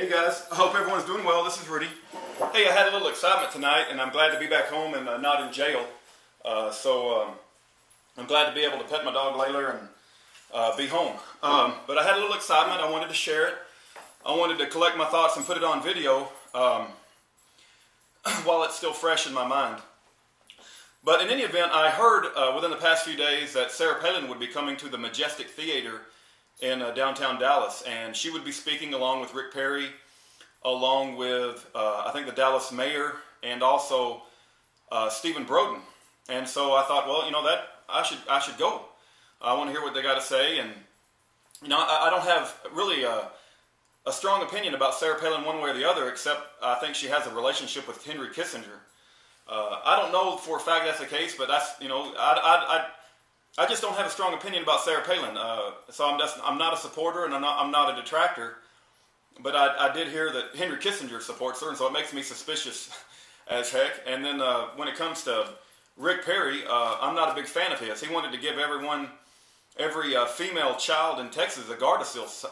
Hey guys, I hope everyone's doing well. This is Rudy. Hey, I had a little excitement tonight and I'm glad to be back home and not in jail. I'm glad to be able to pet my dog Layla and be home. But I had a little excitement. I wanted to share it. I wanted to collect my thoughts and put it on video while it's still fresh in my mind. But in any event, I heard within the past few days that Sarah Palin would be coming to the Majestic Theater in downtown Dallas, and she would be speaking along with RickPerry, along with I think the Dallas mayor, and also Stephen Broden. And so I thought, well, you know, that I should go. I want to hear what they got to say, and you know, I don't have really a strong opinion about Sarah Palin one way or the other, except I think she has a relationship with Henry Kissinger. I don't know for a fact that's the case, but that's, you know, I just don't have a strong opinion about Sarah Palin. So I'm not a supporter and I'm not a detractor. But I did hear that Henry Kissinger supports her, and so it makes me suspicious as heck. And then when it comes to RickPerry, I'm not a big fan of his. He wanted to give every female child in Texas a Gardasil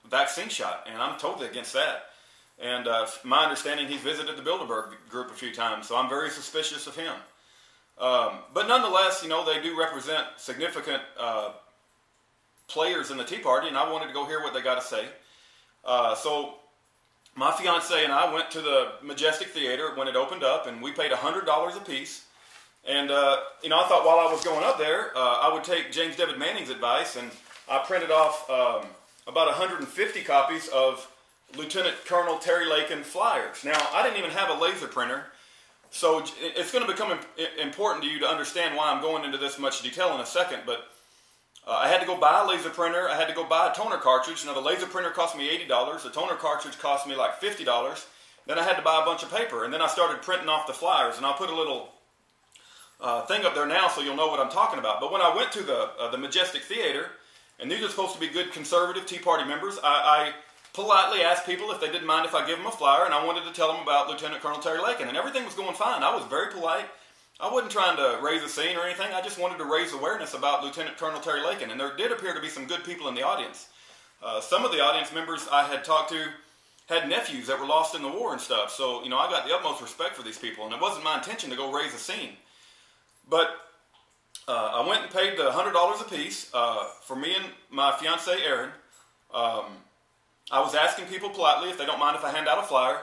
vaccine shot, and I'm totally against that. And my understanding, he's visited the Bilderberg group a few times, so I'm very suspicious of him. But nonetheless, you know, they do represent significant players in the Tea Party, and I wanted to go hear what they got to say. So my fiance and I went to the Majestic Theater when it opened up, and we paid $100 a piece. And, you know, I thought while I was going up there, I would take James David Manning's advice, and I printed off about 150 copies of Lieutenant Colonel Terry Lakin flyers. Now, I didn't even have a laser printer, so it's going to become important to you to understand why I'm going into this much detail in a second, but I had to go buy a laser printer, I had to go buy a toner cartridge. Now, the laser printer cost me $80, the toner cartridge cost me like $50, then I had to buy a bunch of paper, and then I started printing off the flyers, and I'll put a little thing up there now so you'll know what I'm talking about. But when I went to the Majestic Theater, and these are supposed to be good conservative Tea Party members, I politely asked people if they didn't mind if I give them a flyer, and I wanted to tell them about Lieutenant Colonel Terry Lakin, and everything was going fine. I was very polite. I wasn't trying to raise a scene or anything. I just wanted to raise awareness about Lieutenant Colonel Terry Lakin, and there did appear to be some good people in the audience. Some of the audience members I had talked to had nephews that were lost in the war and stuff, so, you know, I got the utmost respect for these people, and it wasn't my intention to go raise a scene. But I went and paid the $100 a piece for me and my fiance Erin. I was asking people politely if they don't mind if I hand out a flyer,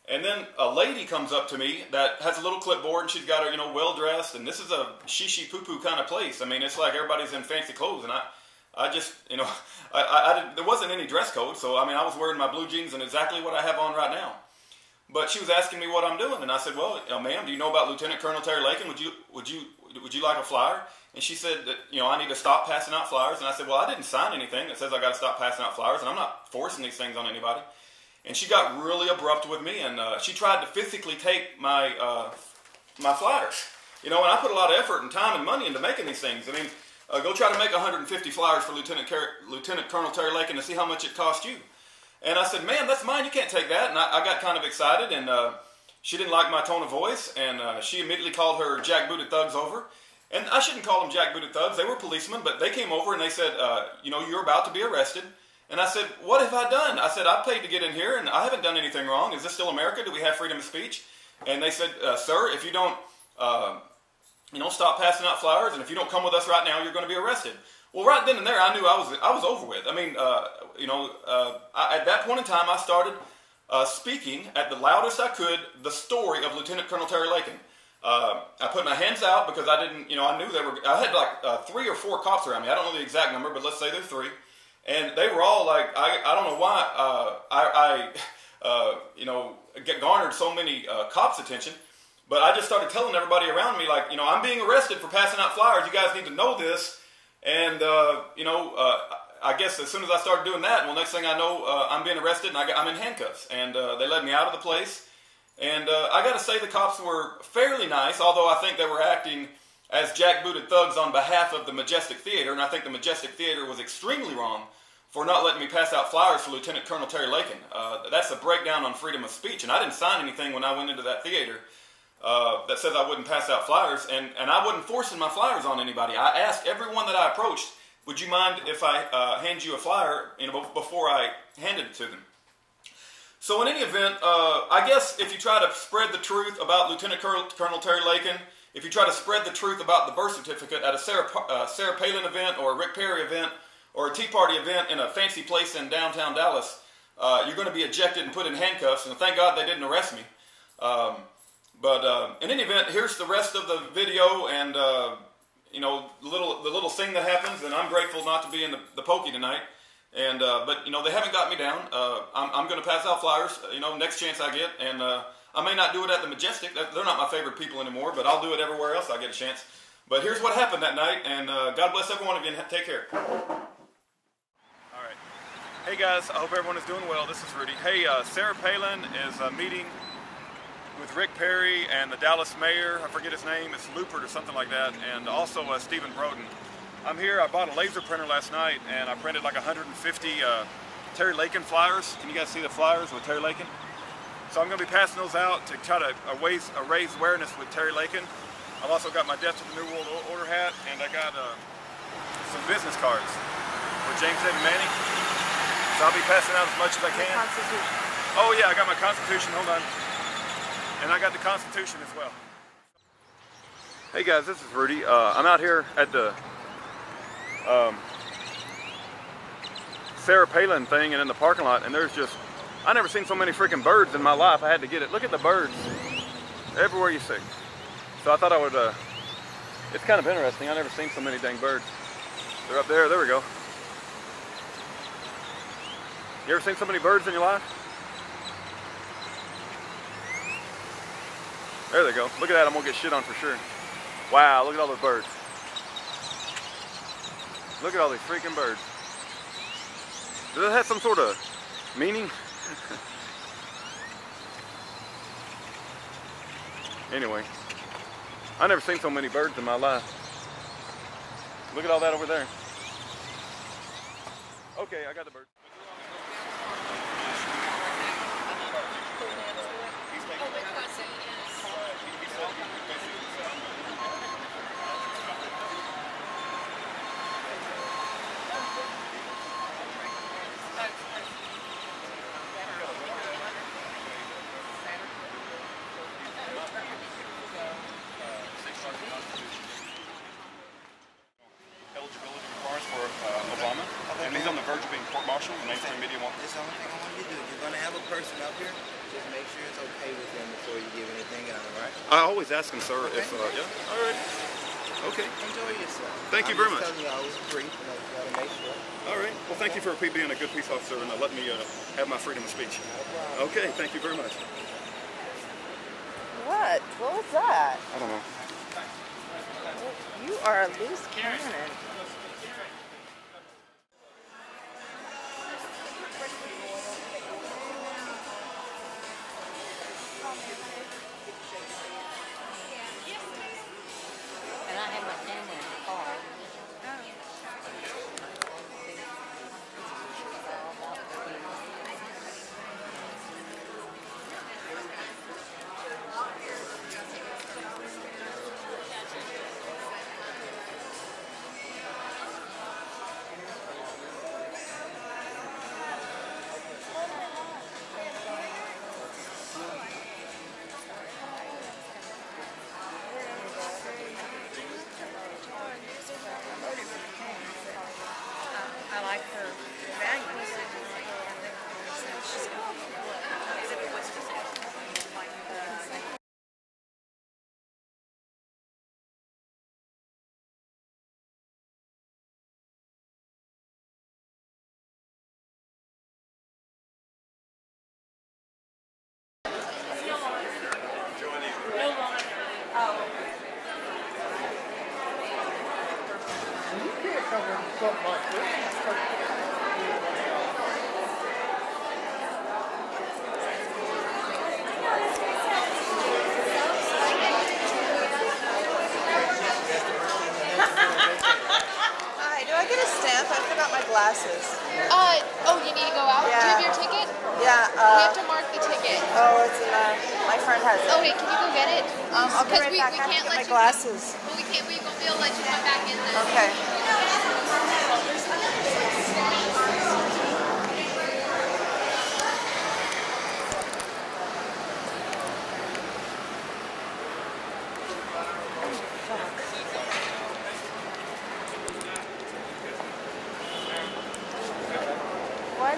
and then a lady comes up to me that has a little clipboard, and she's got her, you know, well dressed, and this is a she poo poo kind of place. I mean, it's like everybody's in fancy clothes, and I just, you know, there wasn't any dress code, so I mean, I was wearing my blue jeans and exactly what I have on right now. But she was asking me what I'm doing, and I said, well, ma'am, do you know about Lieutenant Colonel Terry Lakin? Would you like a flyer? And she said that, you know, I need to stop passing out flyers. And I said, well, I didn't sign anything that says I got to stop passing out flyers, and I'm not forcing these things on anybody. And she got really abrupt with me, and she tried to physically take my flyers. You know, and I put a lot of effort and time and money into making these things. I mean, go try to make 150 flyers for Lieutenant Colonel Terry Lakin and see how much it cost you. And I said, ma'am, that's mine. You can't take that. And I got kind of excited, and she didn't like my tone of voice, and she immediately called her jackbooted thugs over. And I shouldn't call them jackbooted thugs. They were policemen, but they came over and they said, you know, you're about to be arrested. And I said, what have I done? I said, I paid to get in here, and I haven't done anything wrong. Is this still America? Do we have freedom of speech? And they said, sir, if you don't, you know, stop passing out flyers, and if you don't come with us right now, you're going to be arrested. Well, right then and there, I knew I was over with. I mean, you know, at that point in time, I started speaking at the loudest I could the story of Lieutenant Colonel Terry Lakin. I put my hands out because I didn't, you know, I knew I had like 3 or 4 cops around me. I don't know the exact number, but let's say there's 3. And they were all like, I don't know why you know, garnered so many cops' attention. But I just started telling everybody around me, like, you know, I'm being arrested for passing out flyers. You guys need to know this. And, you know, I guess as soon as I started doing that, well, next thing I know, I'm being arrested and I'm in handcuffs. And they led me out of the place. And I got to say the cops were fairly nice, although I think they were acting as jackbooted thugs on behalf of the Majestic Theater. And I think the Majestic Theater was extremely wrong for not letting me pass out flyers for Lieutenant Colonel Terry Lakin. That's a breakdown on freedom of speech. And I didn't sign anything when I went into that theater that says I wouldn't pass out flyers. And I wasn't forcing my flyers on anybody. I asked everyone that I approached, would you mind if I hand you a flyer, you know, before I handed it to them? So in any event, I guess if you try to spread the truth about Lieutenant Colonel Terry Lakin, if you try to spread the truth about the birth certificate at a Sarah Palin event or a RickPerry event or a Tea Party event in a fancy place in downtown Dallas, you're going to be ejected and put in handcuffs, and thank God they didn't arrest me. But in any event, here's the rest of the video and you know, the little thing that happens, and I'm grateful not to be in the pokey tonight. And but you know, they haven't got me down. I'm going to pass out flyers, you know, next chance I get, and I may not do it at the Majestic. They're not my favorite people anymore, but I'll do it everywhere else I get a chance. But here's what happened that night, and God bless every one of you, and take care. All right. Hey guys, I hope everyone is doing well. This is Rudy. Hey, Sarah Palin is meeting with RickPerry and the Dallas mayor. I forget his name. It's Lupert or something like that, and also Stephen Broden. I'm here. I bought a laser printer last night, and I printed like 150 Terry Lakin flyers. Can you guys see the flyers with Terry Lakin? So I'm going to be passing those out to try to raise awareness with Terry Lakin. I've also got my Death to the New World Order hat, and I got some business cards with James David Manning. So I'll be passing out as much as I can. Oh yeah, I got my Constitution. Hold on. And I got the Constitution as well. Hey guys, this is Rudy. I'm out here at the Sarah Palin thing and in the parking lot, and there's just, I never seen so many freaking birds in my life. I had to get it. Look at the birds everywhere you see. So I thought I would, it's kind of interesting. I never seen so many dang birds. They're up there. There we go. You ever seen so many birds in your life? There they go. Look at that. I'm gonna get shit on for sure. Wow, look at all those birds. Look at all these freaking birds. Does that have some sort of meaning? Anyway, I never seen so many birds in my life. Look at all that over there. Okay, I got the bird. Eligibility requirements for Obama, and he's on the verge of being court-martialed. The mainstream media won't. That's the only thing I want you to do. You're going to have a person up here. Just make sure it's okay with them before you give anything out, all right? I always ask him, sir, if yeah. All right. Okay. Enjoy yourself. Thank you very much. I'm just telling you, I was brief, and I got to make sure. All right. Well, thank you for being a good peace officer and letting me have my freedom of speech. No problem. Okay. Thank you very much. What? What was that? I don't know. You are a loose cannon. And I have my camera in the car. I like her values. Hi, do I get a stamp? I forgot my glasses. Oh, you need to go out? Do you have your ticket? Yeah. You have to mark the ticket. Oh, it's my friend has it. Okay, can you go get it? I'll be right we, back. we I have can't to get let my you. glasses. Well, we won't be able to let you come back in then. Okay.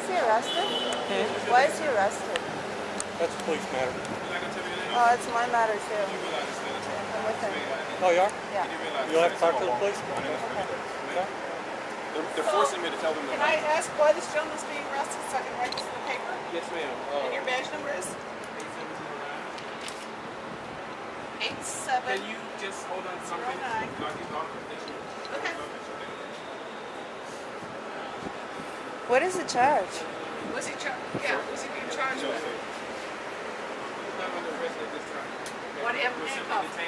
he arrested? Why is he arrested? That's a police matter. Oh, it's my matter too. I'm with him. Oh, you are? Yeah. You'll have to talk to the police. Okay. They're forcing me to tell them Can I ask why this gentleman's being arrested so I can write this in the paper? Yes, ma'am. And your badge number is? 87. Can you just hold on to something? 09. Okay. What is the charge? Was he being charged with? What happened? Handcuffed.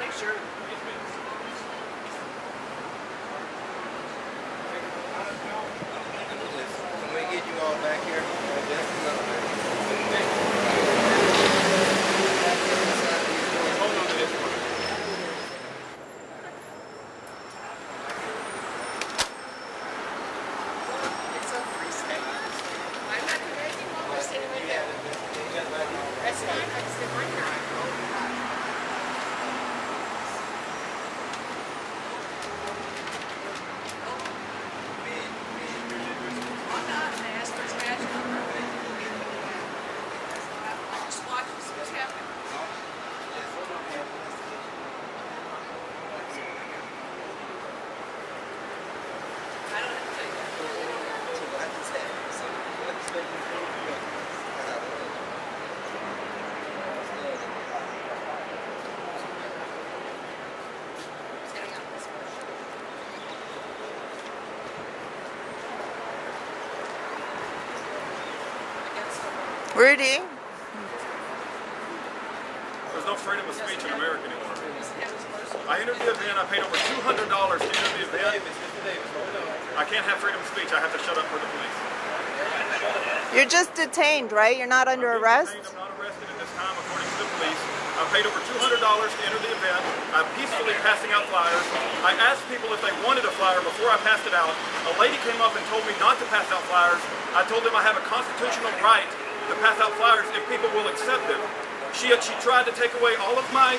Make sure. Can we get you all back here? Just a little bit. Hold on to this one. It's a free state. I'm not doing anything wrong. We're standing right there. That's fine. I can stand right here. I'm not. And I asked for his badge number. I'll just watch and see what's happening. I don't have to tell you that. He's getting out of this one. Against the law. Rudy? There's no freedom of speech in America anymore. Doesn't have his personal. I entered the event. I paid over $200 to enter the event. I can't have freedom of speech. I have to shut up for the police. You're just detained, right? You're not under I'm arrest? detained. I'm not arrested at this time, according to the police. I paid over $200 to enter the event. I'm peacefully passing out flyers. I asked people if they wanted a flyer before I passed it out. A lady came up and told me not to pass out flyers. I told them I have a constitutional right to pass out flyers if people will accept them. She tried to take away all of my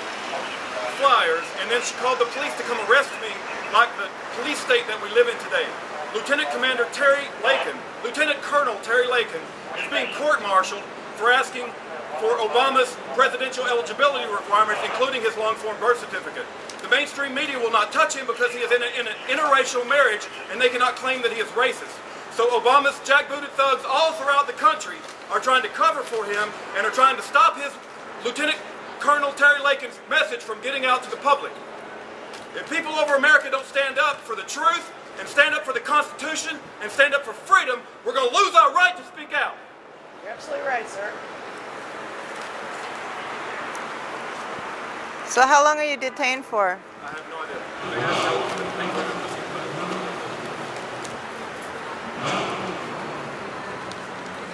flyers, and then she called the police to come arrest me like the police state that we live in today. Lieutenant Commander Terry Lakin, Lieutenant Colonel Terry Lakin, is being court-martialed for asking for Obama's presidential eligibility requirements, including his long-form birth certificate. The mainstream media will not touch him because he is in an interracial marriage, and they cannot claim that he is racist. So Obama's jackbooted thugs all throughout the country are trying to cover for him and are trying to stop his Lieutenant Colonel Terry Lakin's message from getting out to the public. If people over America don't stand up for the truth and stand up for the Constitution and stand up for freedom, we're going to lose our right to speak out. You're absolutely right, sir. So how long are you detained for? I have no idea. They have no things like this.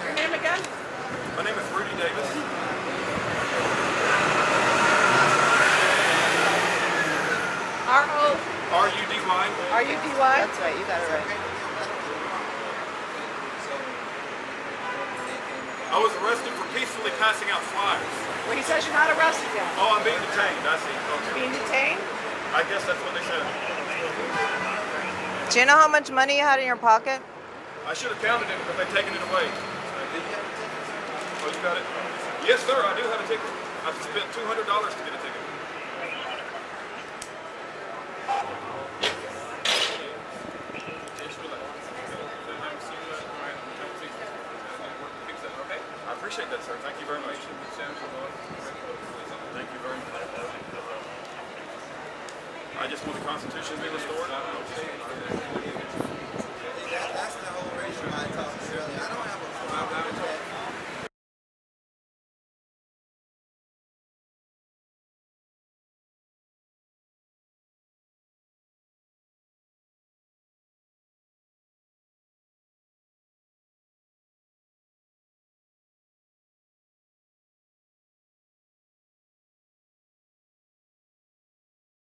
Your name again? My name is Rudy Davis. R-U-D-Y. R-U-D-Y? That's right, you got it right. I was arrested for peacefully passing out flyers. Well, he says you're not arrested yet. Oh, I'm being detained. I see. Okay. Being detained? I guess that's what they said. Do you know how much money you had in your pocket? I should have counted it, but they've taken it away. Oh, you got it? Yes, sir. I do have a ticket. I spent $200 to get a ticket. I appreciate that, sir. Thank you very much. Thank you very much. I just want the Constitution to be restored. That's the whole reason why I talked earlier. I don't